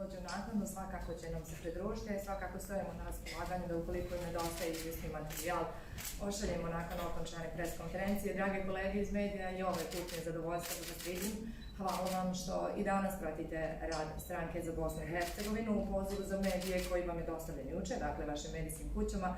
dođu naknadno, svakako će nam se pridružiti i svakako stojimo na raspolaganju da ukoliko im nedostaje izvjesni materijal ošaljemo nakon okončane pres konferencije. Drage kolege iz medija, i ovaj put mi je zadovoljstvo da vas vidim. Hvala vam što i danas pratite rad Stranke za Bosnu i Hercegovinu u pozivu za medije koji vam je dostavljen juče, dakle vašim medijskim kućama.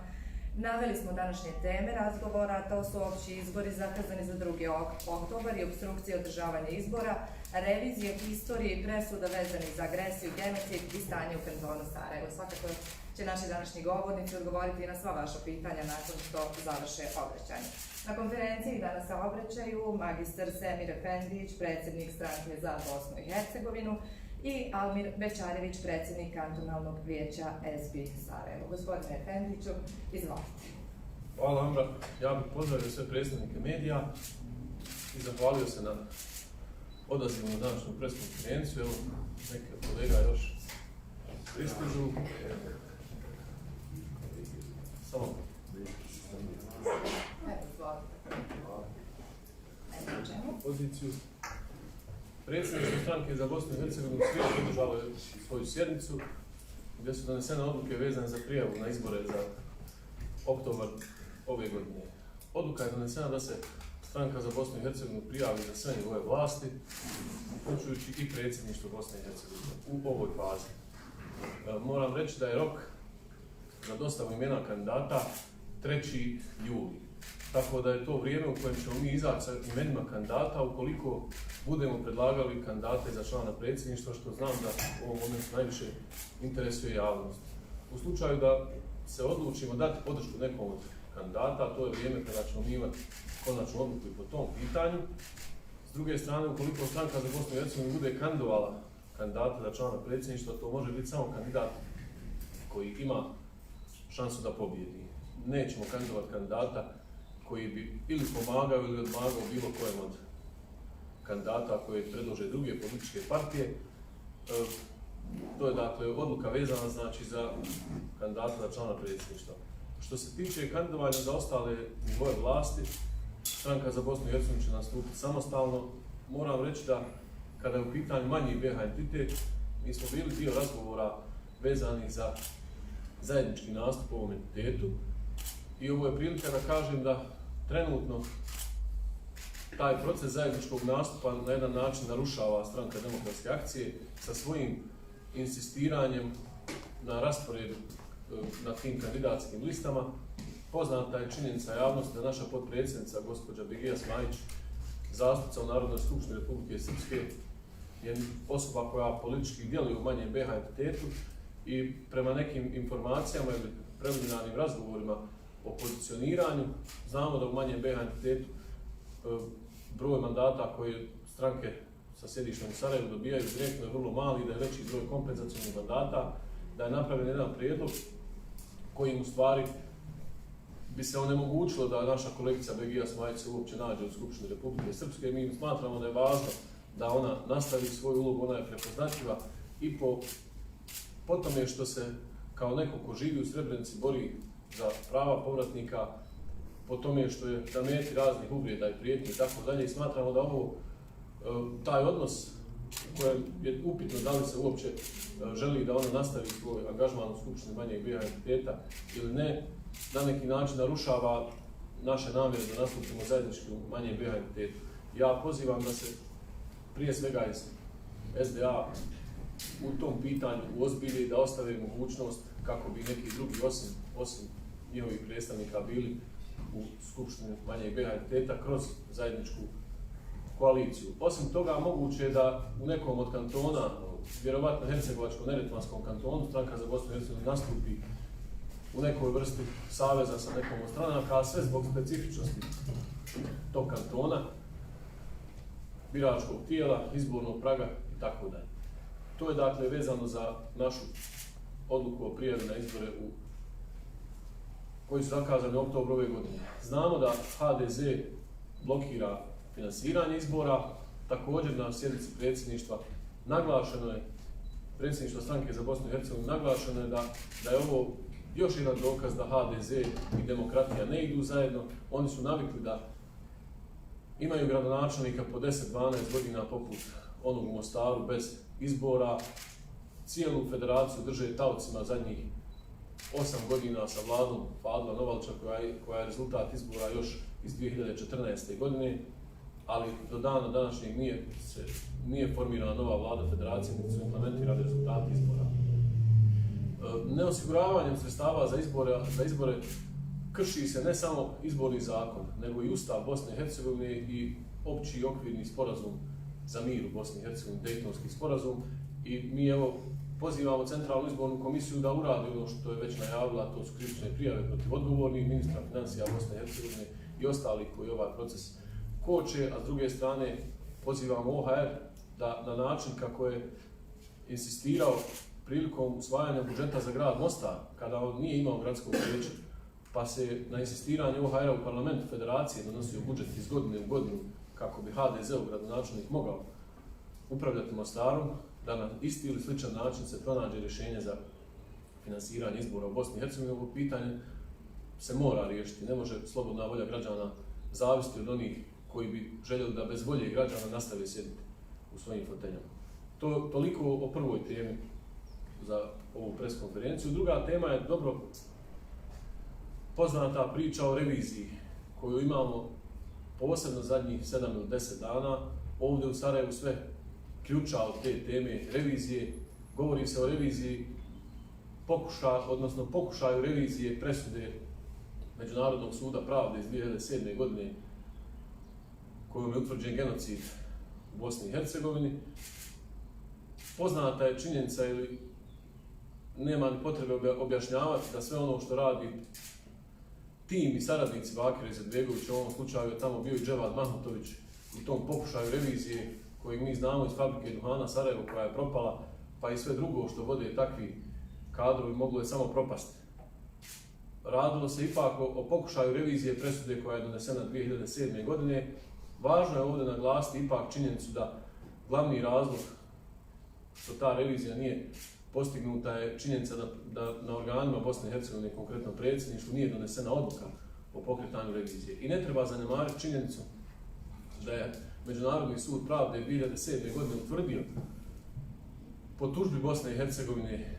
Naveli smo današnje teme razgovora, to su opći izbori zakazani za 2. oktobar i opstrukcije održavanja izbora, revizije historije i presuda vezanih za agresiju, genocid i stanje u kantonu Sarajevo. Svakako će naši današnji govornici odgovoriti na sva vaša pitanja nakon što završe obraćanje. Na konferenciji danas se obraćaju magistar Semir Efendić, predsjednik Stranke za Bosnu i Hercegovinu, i Almir Bećarević, predsjednik kantonalnog vijeća SB Sarajevo. Gospodine Efendiću, izvolite. Hvala Ambra. Ja bih pozdravio sve predstavnike medija i zahvalio se na odazivu na današnju pres konferenciju. Evo, neki od kolega još pristižu. Samo. Evo, izvolite. Poziciju. Predsjedništvo Stranke za Bosnu i Hercegovinu svijetu održalo je svoju sjednicu gdje su donesene odluke vezane za prijavu na izbore za oktobar ove godine. Odluka je donesena da se Stranka za Bosnu i Hercegovinu prijavi za sve njegove vlasti, uključujući i predsjedništvo Bosne i Hercegovine u ovoj fazi. Moram reći da je rok za dostavu imena kandidata 3. juli. Tako da je to vrijeme u kojem ćemo mi izaći sa imenima kandidata ukoliko budemo predlagali kandidate za člana predsjedništva, što znam da u ovom momentu najviše interesuje javnost. U slučaju da se odlučimo dati podršku nekom od kandidata, to je vrijeme kada ćemo mi imati konačnu odluku i po tom pitanju. S druge strane, ukoliko Stranka za Bosnu i Hercegovinu bude kandidovala kandidata za člana predsjedništva, to može biti samo kandidat koji ima šansu da pobjedi. Nećemo kandidovati kandidata koji bi ili pomagao ili odmagao bilo kojem od kandidata koje predlože druge političke partije. To je dakle odluka vezana znači za kandidata za člana predsjedništva. Što se tiče kandidovanja za ostale nivoe vlasti, Stranka za Bosnu i Hercegovinu će nastupiti samostalno. Moram reći da kada je u pitanju manji BiH entitet, mi smo bili dio razgovora vezanih za zajednički nastup u ovom entitetu i ovo je prilika da kažem da trenutno taj proces zajedničkog nastupa na jedan način narušava Stranka demokratske akcije sa svojim insistiranjem na rasporedu na tim kandidatskim listama. Poznata je činjenica javnosti da naša potpredsjednica, gospođa Begija Smajić, zastupnica u Narodnoj skupštini Republike Srpske, je osoba koja politički djeluje u manjem BiH entitetu i prema nekim informacijama ili preliminarnim razgovorima o pozicioniranju, znamo da u manjem BiH entitetu broj mandata koje stranke sa sjedištem u Sarajevu dobijaju direktno je vrlo mali, da je veći broj kompenzacionih mandata, da je napravljen jedan prijedlog kojim u stvari bi se onemogućilo da naša kolegica Begija Smajić se uopće nađe u Skupštini Republike Srpske. Mi smatramo da je važno da ona nastavi svoju ulogu, ona je prepoznatljiva i po tome što se kao neko ko živi u Srebrenici bori za prava povratnika, po tome što je na meti raznih uvreda i prijetnji i tako dalje, i smatramo da ovo, taj odnos u kojem je upitno da li se uopće želi da ona nastavi svoj angažman u Skupštini manjeg BiH entiteta ili ne, na neki način narušava naše namjere da nastupimo zajednički u manjem BiH entitetu. Ja pozivam da se prije svega iz SDA u tom pitanju uozbilje i da ostave mogućnost kako bi neki drugi osim njihovih predstavnika bili u Skupštini manjeg BiH entiteta kroz zajedničku koaliciju. Osim toga, moguće je da u nekom od kantona, vjerovatno Hercegovačko-Neretvanskom kantonu, Stranka za Bosnu i Hercegovinu nastupi u nekoj vrsti saveza sa nekom od stranaka, a sve zbog specifičnosti tog kantona, biračkog tijela, izbornog praga i tako dalje. To je dakle vezano za našu odluku o prijavi na izbore koji su zakazani u oktobru ove godine. Znamo da HDZ blokira finansiranje izbora, također na sjednici predsjedništva naglašeno je, predsjedništvo Stranke za Bosnu i Hercegovinu naglašeno je da je ovo još jedan dokaz da HDZ i demokratija ne idu zajedno. Oni su navikli da imaju gradonačelnika po 10-12 godina poput onog u Mostaru bez izbora. cijelu federaciju drže taocima zadnjih 8 godina sa vladom Fadila Novalča koja je rezultat izbora još iz 2014. godine, ali do dana današnjeg nije formirana nova vlada federacije, niti su implementirani rezultati izbora. Neosiguravanjem sredstava za izbore krši se ne samo izborni zakon, nego i Ustav Bosne i Hercegovine i opći okvirni sporazum za mir u Bosni i Hercegovini, Dejtonski sporazum. I mi evo pozivamo Centralnu izbornu komisiju da uradi ono što je već najavila, to su krivične prijave protiv odgovornih, ministra financija Bosne i Hercegovine i ostalih koji ovaj proces koče, a s druge strane pozivamo OHR da na način kako je insistirao prilikom usvajanja budžeta za grad Mostar, kada on nije imao gradskog vijeća, pa se na insistiranje OHR-a u parlamentu federacije donosio budžet iz godine u godinu kako bi HDZ-ov gradonačelnik mogao upravljati Mostarom, da na isti ili sličan način se pronađe rješenje za finansiranje izbora u Bosni i Hercegovini. Ovo pitanje se mora riješiti, ne može slobodna volja građana zavisiti od onih koji bi željeli da bez volje građana nastave sjediti u svojim foteljama. Toliko o prvoj temi za ovu preskonferenciju. Druga tema je dobro poznata priča o reviziji koju imamo posebno zadnjih 7 ili 10 dana. Ovdje u Sarajevu sve ključa od te teme revizije. Govori se o reviziji pokušaju revizije presude Međunarodnog suda pravde iz 2007. godine kojom je utvrđen genocid u Bosni i Hercegovini. Poznata je činjenica ili nema ni potrebe objašnjavati da sve ono što radi tim i saradnici Bakira Izetbegovića, u ovom slučaju je tamo bio i Dževad Mahmutović, u tom pokušaju revizije kojeg mi znamo iz fabrike duhana Sarajevo koja je propala, pa i sve drugo što vode takvi kadrovi moglo je samo propasti. Radilo se ipak o pokušaju revizije presude koja je donesena 2007. godine. Važno je ovdje naglasiti ipak činjenicu da glavni razlog što ta revizija nije postignuta je činjenica da na organima Bosne i Hercegovine, konkretno predsjedništvu, nije donesena odluka o pokretanju revizije. I ne treba zanemariti činjenicu da je Međunarodni sud pravde 2007. godine utvrdio po tužbi Bosne i Hercegovine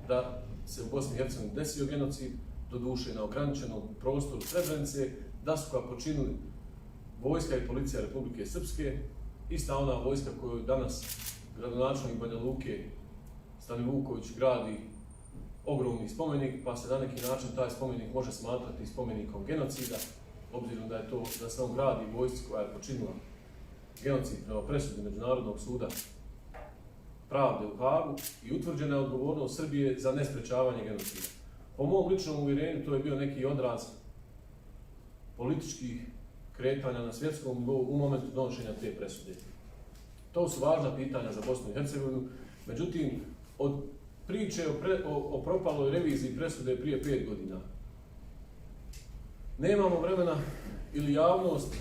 da se u Bosni i Hercegovini desio genocid, doduše na ograničenom prostoru Srebrenice, da su ga počinili vojska i policija Republike Srpske, ista ona vojska koju danas gradonačelnik Banja Luke Stani Vuković gradi ogromni spomenik, pa se na neki način taj spomenik može smatrati spomenikom genocida, obzirom da se on gradi vojsci koja je počinila genocid prema presudi Međunarodnog suda pravde u Hagu i utvrđena je odgovornost Srbije za nesprečavanje genocida. Po mom ličnom uvjerenju to je bio neki odraz političkih kretanja na svjetskom nivou u momentu donošenja te presude. To su važna pitanja za Bosnu i Hercegovinu, međutim, od priče o propaloj reviziji presude prije 5 godina nemamo vremena ili javnost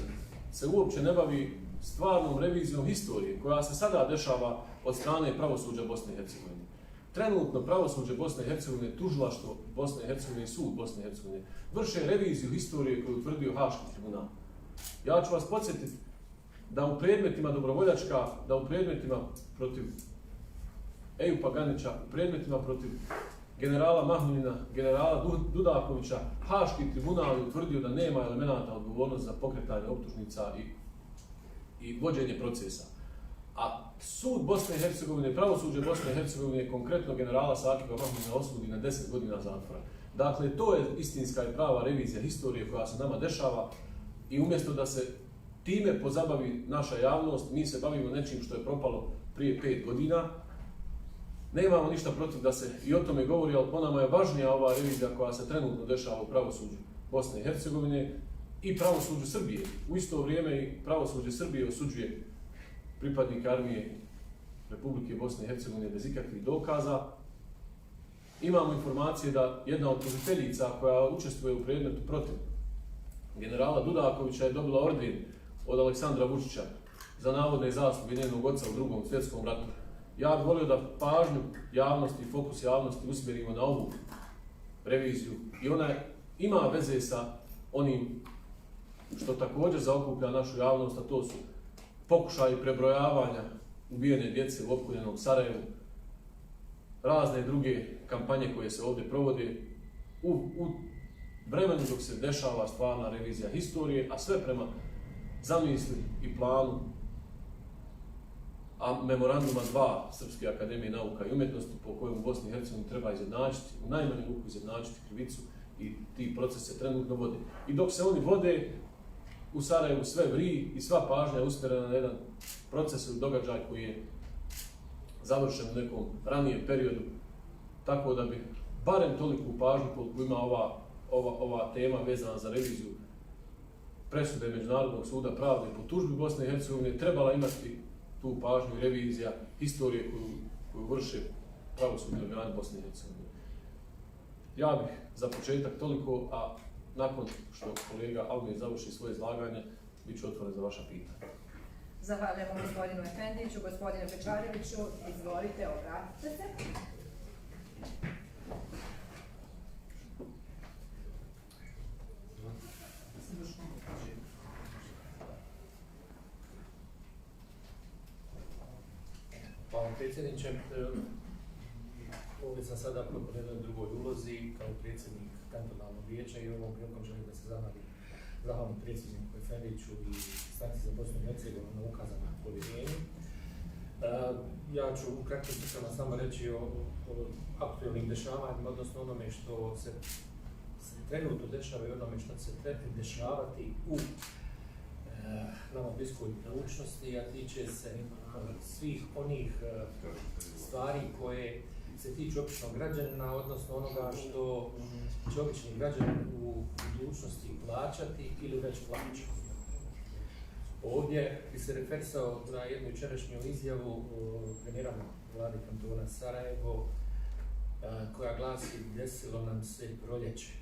se uopće ne bavi stvarnom revizijom historije koja se sada dešava od strane pravosuđa Bosne i Hercegovine. Trenutno pravosuđe Bosne i Hercegovine, tužilaštvo Bosne i Hercegovine i sud Bosne i Hercegovine vrše reviziju historije koju je utvrdio Haški tribunal. Ja ću vas podsjetiti da u predmetima Dobrovoljačka, da u predmetima protiv Ejupa Ganića, u predmetima protiv generala Mahmunina, generala Dudakovića, Haški tribunal je utvrdio da nema elemenata odgovornosti za pokretanje optužnica i vođenje procesa. A sud Bosne i Hercegovine, pravosuđe Bosne i Hercegovine, konkretno generala Sakiba Mahmunina osudi na 10 godina zatvora. Dakle, to je istinska i prava revizija historije koja se nama dešava i umjesto da se time pozabavi naša javnost, mi se bavimo nečim što je propalo prije 5 godina. Nemamo ništa protiv da se i o tome govori, ali po nama je važnija ova revizija koja se trenutno dešava u pravosuđu Bosne i Hercegovine i pravosuđu Srbije. U isto vrijeme i pravosuđe Srbije osuđuje pripadnika armije Republike Bosne i Hercegovine bez ikakvih dokaza. Imamo informacije da jedna od tužiteljica koja učestvuje u predmetu protiv generala Dudakovića je dobila orden od Aleksandra Vučića za navodne zasluge njenog oca u Drugom svjetskom ratu. Ja bih volio da pažnju javnosti i fokus javnosti usmjerimo na ovu reviziju i ona ima veze sa onim što također zaokuplja našu javnost, a to su pokušaji prebrojavanja ubijene djece u opkoljenom Sarajevu, razne druge kampanje koje se ovdje provode u vremenu dok se dešava stvarna revizija historije, a sve prema zamisli i planu memoranduma 2 Srpske akademije nauka i umjetnosti po kojem u Bosni i Hercegovini treba izjednačiti, u najmanju ruku izjednačiti krivicu i ti procesi se trenutno vode. I dok se oni vode, u Sarajevu sve vriji i sva pažnja je usmjerena na jedan proces ili događaj koji je završen u nekom ranijem periodu, tako da bi barem toliku pažnju koliko ima ova tema vezana za reviziju presude Međunarodnog suda pravde po tužbi Bosne i Hercegovine trebala imati tu pažnju i revizija historije koju vrše pravosudni organi Bosne i Hercegovine. Ja bih za početak toliko, a nakon što kolega Almir završi svoje izlaganje, bit ću otvoren za vaša pitanja. Zahvaljujemo gospodinu Efendiću, gospodinu Pečareviću, izvolite, obratite se. Hvala predsjedniče. Ovdje sam sada u jednoj drugoj ulozi kao predsjednik kantonalnog vijeća i ovom prilikom želim da se zahvalim predsjedniku Efendiću i Stranci za Bosnu i Hercegovinu na ukazanom povjerenju. Ja ću u kratkim crtama samo reći o aktualnim dešavanjima, odnosno onome što se trenutno dešava i onome što se treba dešavati u nama bliskoj budućnosti, a tiče se svih onih stvari koje se tiču običnog građanina, odnosno onoga što će obični građanin u budućnosti plaćati ili već plaća. Ovdje bi se referisao na jednu jučerašnju izjavu premijera vlade kantona Sarajevo, koja glasi: desilo nam se proljeće,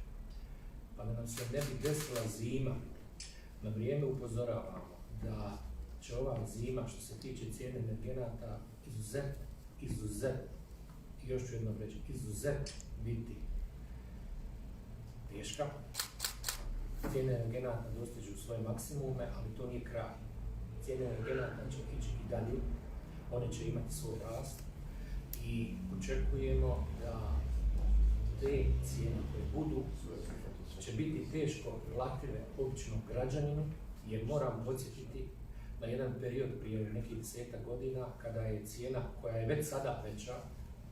pa da nam se ne bi desila zima. Na vrijeme upozoravamo da će ova zima, što se tiče cijene energenata, izuzetno, još ću jednom reći, izuzetno biti teška. Cijene energenata dostižu svoje maksimume, ali to nije kraj. Cijene energenata će ići i dalje, one će imati svoj rast i očekujemo da te cijene koje budu će biti teško plative običnom građaninu, jer moram podsjetiti na jedan period prije nekih 10 godina kada je cijena, koja je već sada veća,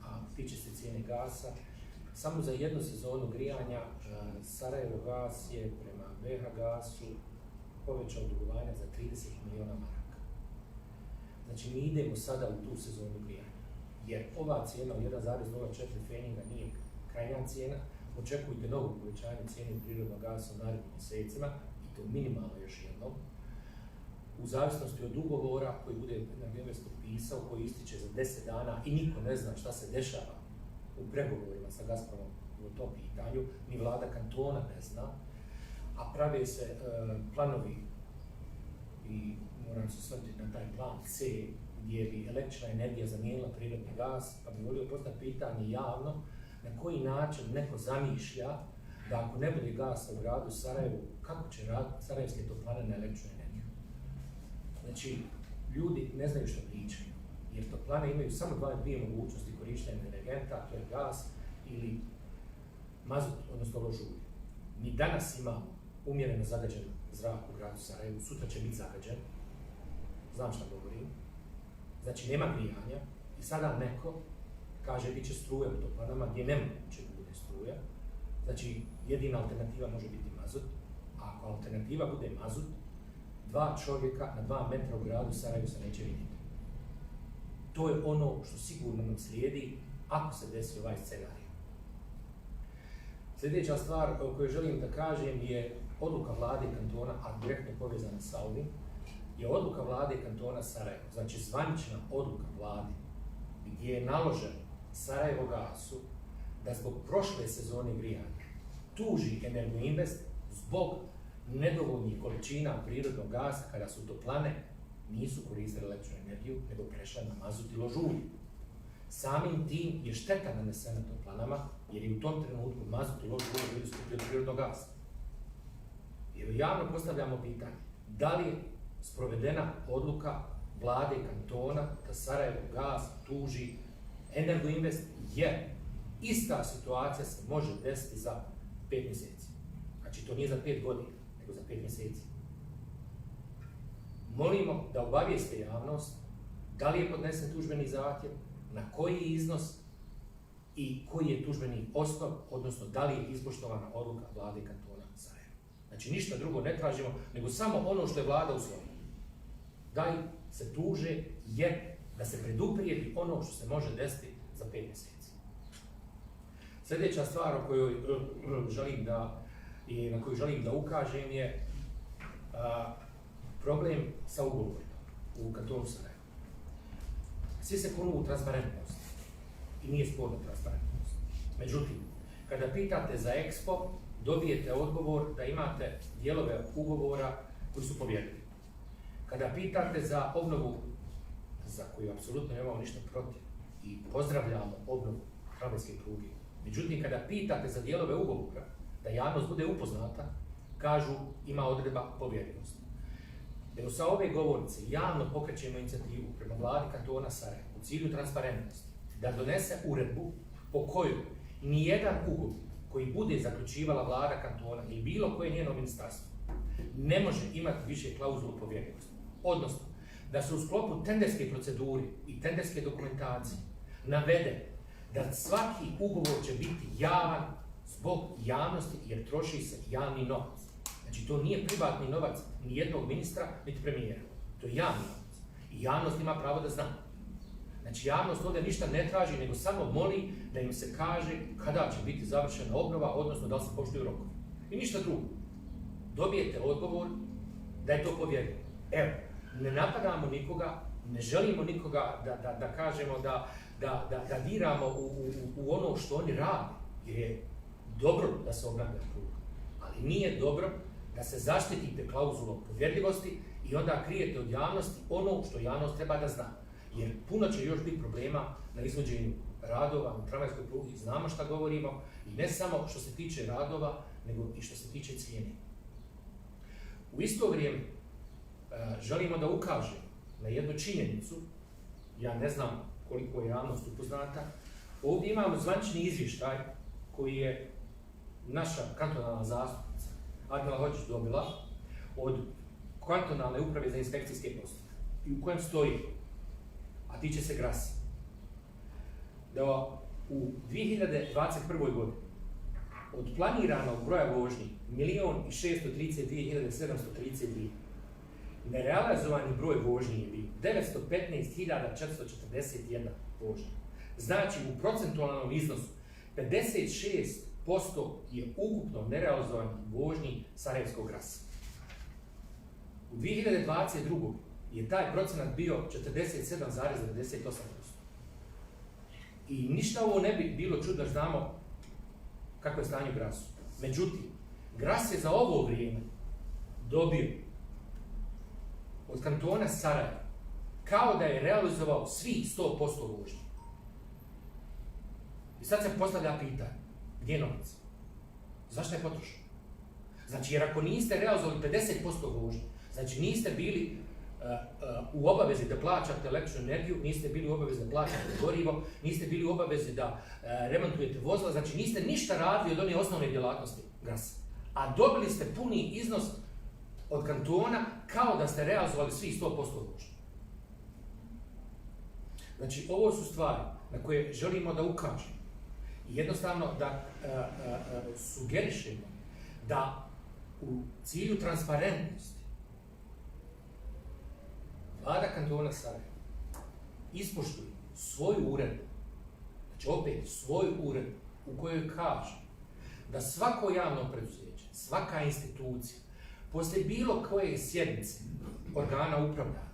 a tiče se cijene gasa, samo za jednu sezonu grijanja Sarajevo gas je prema BH gasu povećao dugovanja za 30 milijuna maraka. Znači mi idemo sada u tu sezonu grijanja, jer ova cijena od 1,04 feninga nije krajnja cijena. Očekujte novo povećanje cijene prirodnog gasa u narednim mjesecima, i to minimalno još jednom, u zavisnosti od ugovora koji bude na potpisao, koji ističe za 10 dana i niko ne zna šta se dešava u pregovorima sa Gazpromom u tom pitanju, ni vlada kantona ne zna, a prave se planovi i moram se osvrnuti na taj plan C, gdje bi električna energija zamijenila prirodni gas, pa bi volio postaviti pitanje javno, na koji način neko zamišlja da ako ne bude gasa u gradu Sarajevu, kako će raditi sarajevske toplane na električnu energiju. Znači, ljudi ne znaju što pričaju, jer toplane imaju samo dvije mogućnosti korištenja energenta, to je gas ili mazut, odnosno lož ulje. Mi danas imamo umjereno zagađen zrak u gradu Sarajevu, sutra će biti zagađen, znam šta govorim, znači nema grijanja i sada neko kaže bit će struje u toplanama gdje nemoguće da bude struja, znači jedina alternativa može biti mazut, a ako alternativa bude mazut, 2 čovjeka na 2 metra u gradu Sarajevu se neće vidjeti. To je ono što sigurno nam slijedi ako se desi ovaj scenarij. Sljedeća stvar koju želim da kažem je odluka vlade kantona, a direktno povezana sa ovim, je odluka vlade kantona Sarajevo, znači zvanična odluka vlade, gdje je naloženo Sarajevo gasu da zbog prošle sezone grijanja tuži Energoinvest zbog nedovoljnih količina prirodnog gasa kada su toplane nisu koristile električnu energiju, nego prešle na mazut i lož ulje. Samim tim je šteta nanesena toplanama, jer je u tom trenutku mazut i lož ulje bili skupili prirodnog gasa. Jer javno postavljamo pitanje, da li je sprovedena odluka vlade kantona da Sarajevo gas tuži Energoinvest je ista situacija se može desiti za 5 mjeseci. Znači to nije za 5 godina, nego za 5 mjeseci. Molimo da obavijeste javnost da li je podnesen tužbeni zahtjev, na koji iznos i koji je tužbeni osnov, odnosno da li je ispoštovana odluka vlade kantona Sarajevo. Znači ništa drugo ne tražimo, nego samo ono što je vlada usvojila. Da li se tuže je da se preduprijeti ono što se može desiti za 5 mjeseci. Sljedeća stvar o kojoj na koju želim da ukažem je problem sa ugovorima u kantonu Sarajevo. Svi se kunu u transparentnost i nije sporna transparentnost. Međutim, kada pitate za Expo, dobijete odgovor da imate dijelove ugovora koji su povjerljivi. Kada pitate za obnovu, za koju apsolutno nemamo ništa protiv i pozdravljamo obnovu tramvajske pruge, međutim, kada pitate za dijelove ugovora, da javnost bude upoznata, kažu ima odredba povjerljivosti. Jer sa ove govornice javno pokrećemo inicijativu prema vladi kantona Sarajevo u cilju transparentnosti da donese uredbu po kojoj nijedan ugovor koji bude zaključivala vlada kantona ili bilo koje njeno ministarstvo ne može imati više klauzulu povjerljivosti. Odnosno, da se u sklopu tenderske procedure i tenderske dokumentacije navede da svaki ugovor će biti javan zbog javnosti jer troši se javni novac. Znači to nije privatni novac ni jednog ministra, niti premijera. To je javni novac. I javnost ima pravo da zna. Znači javnost ovdje ništa ne traži, nego samo moli da im se kaže kada će biti završena obnova, odnosno da li se poštuju rokovi. I ništa drugo. Dobijete odgovor da je to povjerljivo. Evo, ne napadamo nikoga, ne želimo nikoga da kažemo da diramo u ono što oni rade, jer je dobro da se obnavlja pruga, ali nije dobro da se zaštitite klauzulom povjerljivosti i onda krijete od javnosti ono što javnost treba da zna. Jer puno će još biti problema na izvođenju radova u tramvajskoj prugi, znamo šta govorimo i ne samo što se tiče radova, nego i što se tiče cijene. U isto vrijeme želimo da ukažemo na jednu činjenicu, ja ne znam koliko je javnost upoznata, ovdje imamo zvanični izvještaj koji je naša kantonalna zastupnica Adela Hođić dobila od kantonalne uprave za inspekcijske poslove i u kojem stoji, a tiče se Grasi, da u 2021. godini od planiranog broja vožnji 1.632.732 nerealizovani broj vožnji je bio 915.441 vožnja. Znači u procentualnom iznosu 56% je ukupno nerealizovanih vožnji Sarajevskog Grasa. U 2022. je taj procenat bio 47,98%. I ništa ovo ne bi bilo čudno da znamo kako je stanje u Grasu. Međutim, Gras je za ovo vrijeme dobio od kantona Sarajevo kao da je realizovao svih 100% vožnje. I sad se postavlja pitanje, gdje je novac? Zašto je potrošen? Znači, jer ako niste realizovali 50% vožnje, znači niste bili u obavezi da plaćate električnu energiju, niste bili u obavezi da plaćate gorivo, niste bili u obavezi da remontujete vozila, znači niste ništa radili od one osnovne djelatnosti Grasa. A dobili ste puni iznos od kantona kao da ste realizovali svih 100% vožnje. Znači, ovo su stvari na koje želimo da ukažemo. I jednostavno da sugerišemo da u cilju transparentnosti vlada kantona Sarajevo ispoštuje svoju uredbu, znači opet svoju uredbu u kojoj kaže da svako javno preduzeće, svaka institucija, poslije bilo koje sjednice organa upravljanja,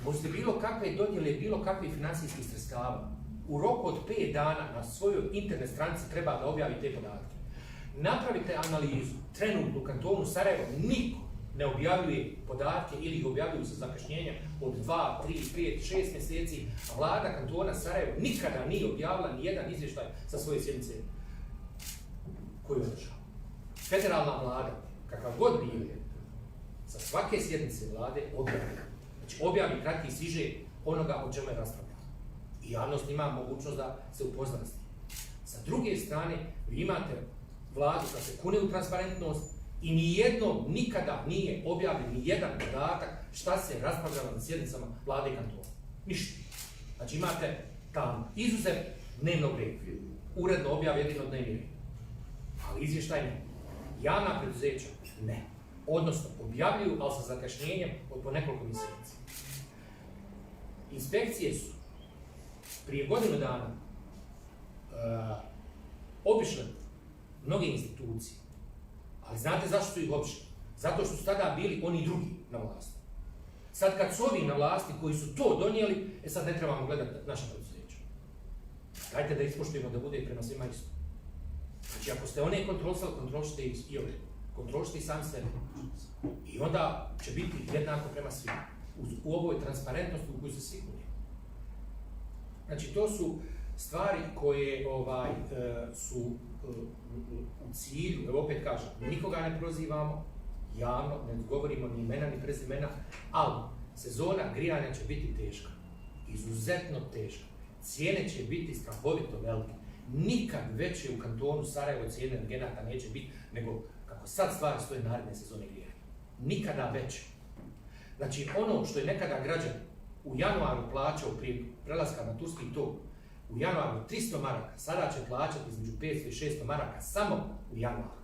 poslije bilo kakve dodjele, bilo kakvih financijskih sredstava, u roku od 5 dana na svojoj internet stranici treba da objavi te podatke. Napravite analizu. Trenutno u kantonu Sarajevo niko ne objavljuje podatke ili ih objavljuju sa zakašnjenjem od 2, 3, 5, 6 mjeseci, a vlada kantona Sarajevo nikada nije objavila ni jedan izvještaj sa svoje sjednice koju održava. Federalna vlada, kakav god bio, sa svake sjednice vlade objavi. Znači objavi kratki siže onoga o čemu je raspravljala. I javnost ima mogućnost da se upozna s tim. Sa druge strane, vi imate vladu da se kune u transparentnost i nijednom nikada nije objavljen nijedan podatak šta se raspravljalo na sjednicama vlade i kantona. Ništa. Znači imate tamo izuzev dnevnog reda. Uredno objave jedino dnevni red. Ali izvještaj ne. Javna preduzeća ne. Odnosno, objavljuju, ali sa zakašnjenjem od po nekoliko mjeseci. Inspekcije su prije godinu dana obišle mnoge institucije. Ali znate zašto su ih obišli? Zato što su tada bili oni drugi na vlasti. Sad kad su ovi na vlasti koji su to donijeli, sad ne trebamo gledati naša preduzeća. Dajte da ispoštujemo da bude prema svima isto. Znači ako ste one kontrolisali, kontrolišite i ove. Kontrolišite i sami sebe. I onda će biti jednako prema svima. U ovoj transparentnosti u kojoj se svi kunje. Znači to su stvari koje su u cilju, evo opet kažem, nikoga ne prozivamo, javno, ne govorimo ni imena ni prezimena, ali sezona grijanja će biti teška, izuzetno teška. Cijene će biti strahovito velike. Nikad veće u kantonu Sarajevo cijene energenata neće biti nego kako sad stvari stoje naredne sezone grijanja. Nikada veće. Znači ono što je nekada građan u januaru plaćao prije prelaska na turski tok, u januaru 300 maraka, sada će plaćati između 500 i 600 maraka samo u januaru.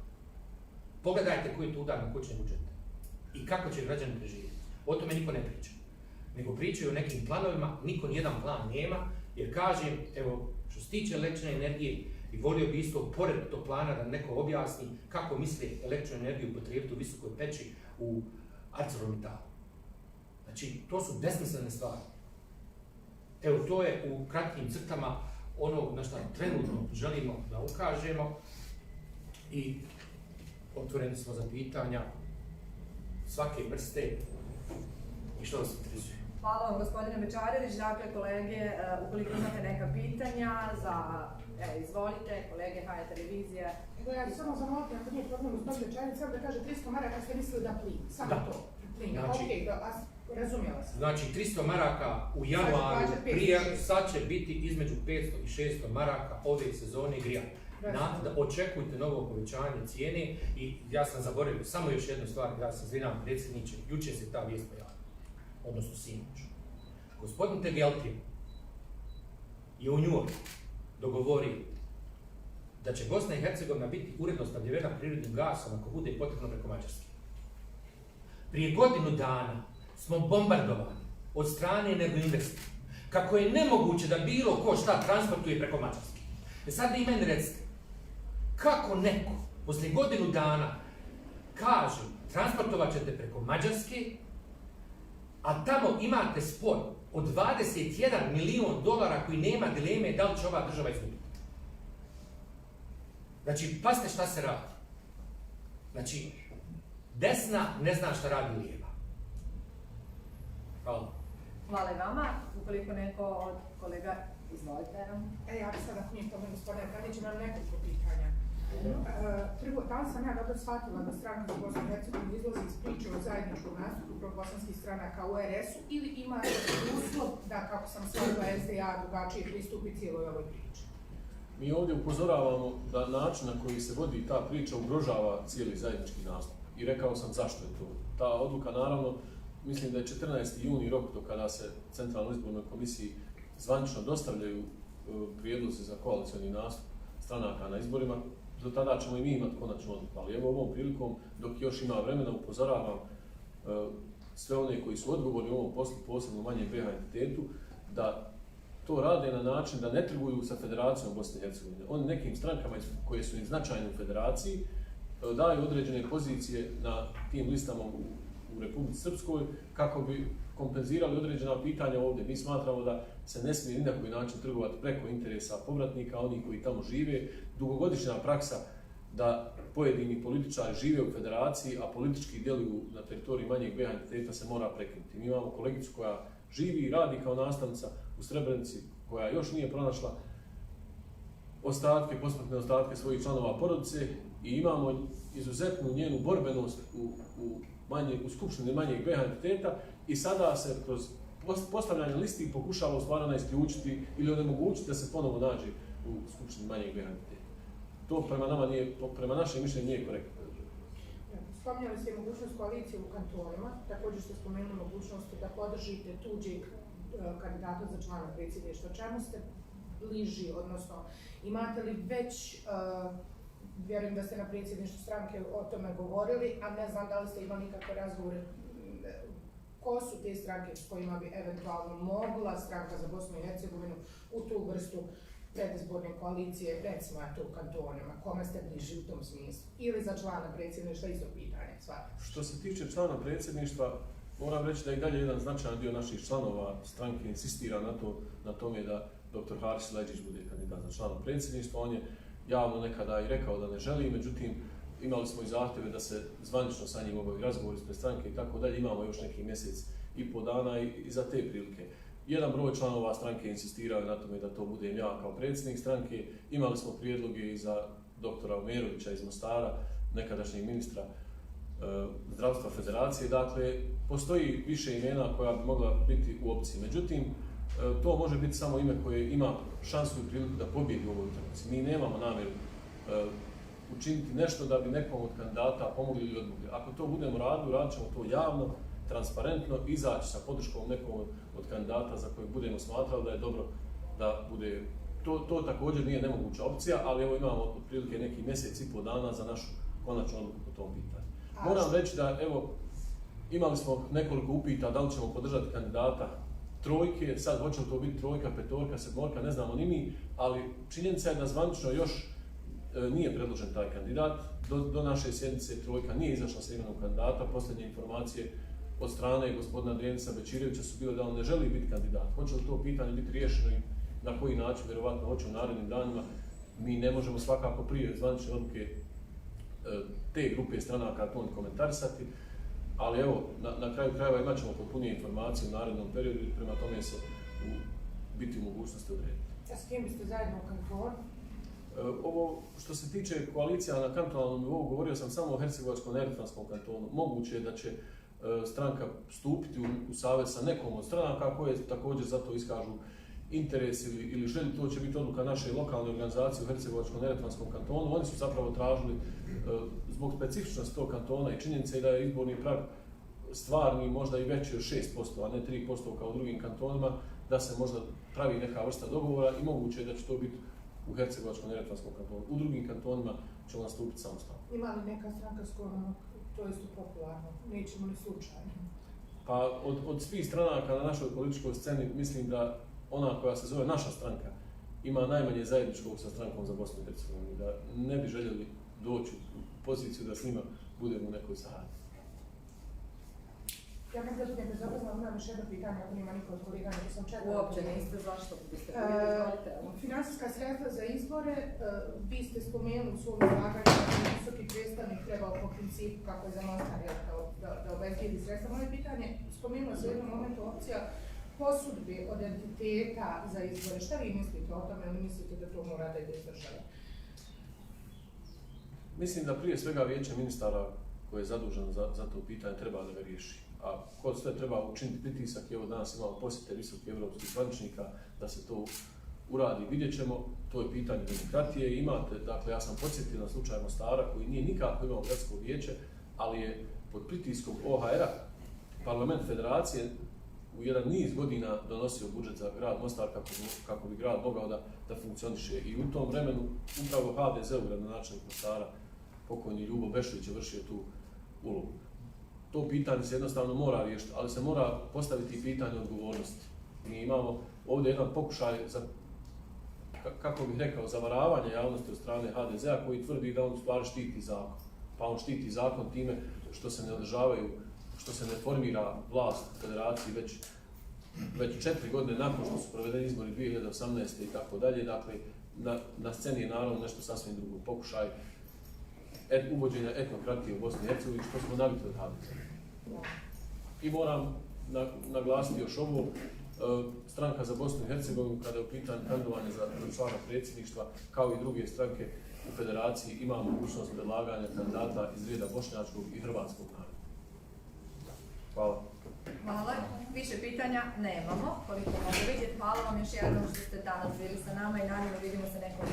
Pogledajte koji je to udar na kućne budžete i kako će građani preživjeti. O tome niko ne priča. Nego pričaju o nekim planovima, niko nijedan plan nema, jer kažem, evo, što se tiče električne energije, i volio bi isto pored tog plana da neko objasni kako misli električnu energiju upotrijebiti u visokoj peći u ArcelorMittalu. Znači, to su besmislene stvari. Evo, to je u kratkim crtama ono na što trenutno želimo da ukažemo i otvoreni smo za pitanja svake vrste i što vas interesuje. Hvala vam gospodine Bečarević. Dakle, kolege, ukoliko imate neka pitanja izvolite, kolege Haja televizije. Evo ja bih samo zamolila, ako nije problem gospodin Bečarević, samo da kaže 300 maraka ste mislili da plin, samo da. to. Plin, Znači, okej, razumjela sam. Znači 300 maraka u januaru, sad će biti između 500 i 600 maraka ove sezone grijanja. Očekujte novo povećanje cijene i ja sam zaboravio samo još jednu stvar, ja se izvinjavam predsjedniče, jučer se ta vijest pojavila, odnosno sinoć. Gospodin Tegeltije je u Njujorku dogovorio da će Bosna i Hercegovina biti uredno snabdjevena prirodnim gasom ako bude potrebno preko Mađarske. Prije godinu dana smo bombardovani od strane Energoinvesta kako je nemoguće da bilo ko šta transportuje preko Mađarske. Sad vi meni recite, kako neko poslije godinu dana kaže transportovat ćete preko Mađarske, a tamo imate spor od $21 milion koji nema dileme da li će ova država izgubiti. Znači, pazite šta se radi. Znači, desna ne zna šta radi lijeva. Hvala. Hvala i vama. Ukoliko neko od kolega, izvolite. Ja bih sada, ako nije problem gospodine Pranić, imam nekoliko pitanja. Prvo, da li sam ja dobro shvatila da stranka za Bosnu i Hercegovinu izlazi iz priče o zajedničkom nastupu probosanskih stranaka u RS-u ili ima uslov da, kako sam shvatila, SDA drugačije pristupi cijeloj ovoj priči? Mi ovdje upozoravamo da način na koji se vodi ta priča ugrožava cijeli zajednički nastup. I rekao sam zašto je to. Ta odluka, naravno, mislim da je 14. juni rok do kada se Centralnoj izbornoj komisiji zvanično dostavljaju prijedlozi za koalicioni nastup stranaka na izborima. Do tada ćemo i mi imati konačnu odluku. Ali evo ovom prilikom, dok još ima vremena, upozoravam sve one koji su odgovorni u ovom poslu, posebno manjem BiH entitetu, da to rade na način da ne trguju sa Federacijom Bosne i Hercegovine. Oni nekim strankama koje su im značajne u Federaciji daju određene pozicije na tim listama u Republici Srpskoj kako bi kompenzirali određena pitanja ovdje. Mi smatramo da se ne smije ni na koji način trgovati preko interesa povratnika, oni koji tamo žive. Dugogodišnja praksa da pojedini političari žive u Federaciji, a politički djeluju na teritoriji manjeg BiH entiteta se mora prekinuti. Mi imamo kolegicu koja živi i radi kao nastavnica u Srebrenici, koja još nije pronašla posmrtne ostatke svojih članova porodice i imamo izuzetnu njenu borbenost u skupštini manjeg BiH entiteta i sada se kroz postavljanje listi pokušava u stvari ona isključiti ili onemogućiti da se ponovo nađe u skupštini manjeg BHT. To prema našem mišljenju nije korektno. Spominjali ste mogućnost koalicije u kantonima, također ste spomenuli mogućnost da podržite tuđeg kandidata za člana predsjedništva. Čemu ste bliži, odnosno imate li već, vjerujem da ste na predsjedništvu stranke o tome govorili, a ne znam da li ste imali nikakve razgovore, ko su te stranke s kojima bi eventualno mogla stranka za Bosnu i Hercegovinu u tu vrstu predizborne koalicije, recimo tu u kantonima, kome ste bliži u tom smislu? Ili za člana predsjedništva, isto pitanje, svakako. Što se tiče člana predsjedništva, moram reći da i dalje jedan značajan dio naših članova stranke insistira na tome da dr. Haris Leđić bude kandidat za člana predsjedništva. On je javno nekada i rekao da ne želi, međutim imali smo i zahtjeve da se zvanično sa njim obavi razgovor ispred stranke i tako dalje. Imamo još neki mjesec i pol dana i za te prilike. Jedan broj članova stranke insistirao na tome da to budem ja kao predsjednik stranke. Imali smo prijedloge i za doktora Omerovića iz Mostara, nekadašnjeg ministra zdravstva federacije. Dakle, postoji više imena koja bi mogla biti u opciji. Međutim, to može biti samo ime koje ima šansu i priliku da pobjedi u ovoj utakmici. Mi nemamo namjeru učiniti nešto da bi nekom od kandidata pomogli ili odmogli. Ako to budemo radili, radit ćemo to javno, transparentno, izaći sa podrškom nekom od kandidata za kojeg budemo smatrali da je dobro da bude. To također nije nemoguća opcija, ali evo imamo otprilike neki mjesec i pol dana za našu konačnu odluku po tom pitanju. Moram reći da evo imali smo nekoliko upita da li ćemo podržati kandidata trojke, sad hoće li to biti trojka, petorka, sedmorka, ne znamo ni mi, ali činjenica je da zvanično još nije predložen taj kandidat. Do naše sjednice trojka nije izašla sa imenom kandidata. Posljednje informacije od strane gospodina Denisa Bećirevića su bile da on ne želi biti kandidat. Hoće li to pitanje biti riješeno i na koji način, vjerovatno hoće u narednim danima. Mi ne možemo svakako prije zvanične odluke te grupe stranaka to komentarisati, ali evo, na kraju krajeva imat ćemo potpunije informacije u narednom periodu i prema tome se biti u mogućnosti odrediti. A s kim biste zajedno u kantonu? Ovo što se tiče koalicija na kantonalnom nivou, govorio sam samo o Hercegovačko-neretvanskom kantonu. Moguće je da će stranka stupiti u savez sa nekom od stranaka koje također za to iskažu interes ili želji. To će biti odluka naše lokalne organizacije u Hercegovačko-neretvanskom kantonu. Oni su zapravo tražili zbog specifičnosti tog kantona i činjenice da je izborni prag stvarni možda i veći od 6%, a ne 3% kao u drugim kantonima, da se možda pravi neka vrsta dogovora i moguće je da će to biti u Hercegovačko-neretvanskom kantonu. U drugim kantonima ćemo nastupiti samostalno. Ima li neka stranka s kojom to isto popularno? Nećemo li slučajno? Pa od svih stranaka na našoj političkoj sceni mislim da ona koja se zove naša stranka ima najmanje zajedničkog sa strankom za Bosnu i Hercegovinu, da ne bi željeli doći u poziciju da s njima budemo u nekoj saradnji. Ja kad budem bezobrazna, imam još jedno pitanje, ako nima niko od kolega, nego sam čekala. Uopće niste, zašto biste izvolite? Finansijska sredstva za izbore, vi ste spomenuli u svom izlaganju da je visoki predstavnik trebao po principu kako je za Mostar da obezbijedi sredstva. Moje pitanje, spomenula se u jednom momentu opcija posudbi od entiteta za izbore. Šta vi mislite o tome ili mislite da to mora da ide iz države? Mislim da prije svega vijeće ministara koje je zaduženo za to pitanje treba da ga riješi. A ko sve treba učiniti pritisak, evo danas imamo posjete visokih evropskih zvaničnika da se to uradi. Vidjet ćemo, to je pitanje demokratije. Imate, dakle, ja sam podsjetio na slučaj Mostara koji nije nikako imao gradsko vijeće, ali je pod pritiskom OHR-a parlament federacije u jedan niz godina donosio budžet za grad Mostar kako bi grad mogao da funkcioniše. I u tom vremenu upravo HDZ-u gradonačelnik Mostara, pokojni Ljubo Bešlić, je vršio tu ulogu. To pitanje se jednostavno mora riješiti, ali se mora postaviti pitanje odgovornosti. Mi imamo ovdje jedan pokušaj za, kako bih rekao, zavaravanje javnosti od strane HDZ-a koji tvrdi da on u stvari štiti zakon. Pa on štiti zakon time što se ne održavaju, što se ne formira vlast u federaciji već 4 godine nakon što su provedeni izbori 2018. i tako dalje. Dakle, na sceni je naravno nešto sasvim drugo. Pokušaj uvođenja etnokratije u Bosni i Hercegovini, što smo navikli od HDZ-a. I moram naglasiti još ovo, stranka za Bosnu i Hercegovinu, kada je u pitanju kandidovanja za člana predsjedništva, kao i druge stranke u federaciji, ima mogućnost predlaganja kandidata iz reda bošnjačkog i hrvatskog naroda. Hvala. Hvala. Više pitanja nemamo, koliko mogu vidjeti. Hvala vam još jednom što ste danas bili sa nama i naravno vidimo se nekom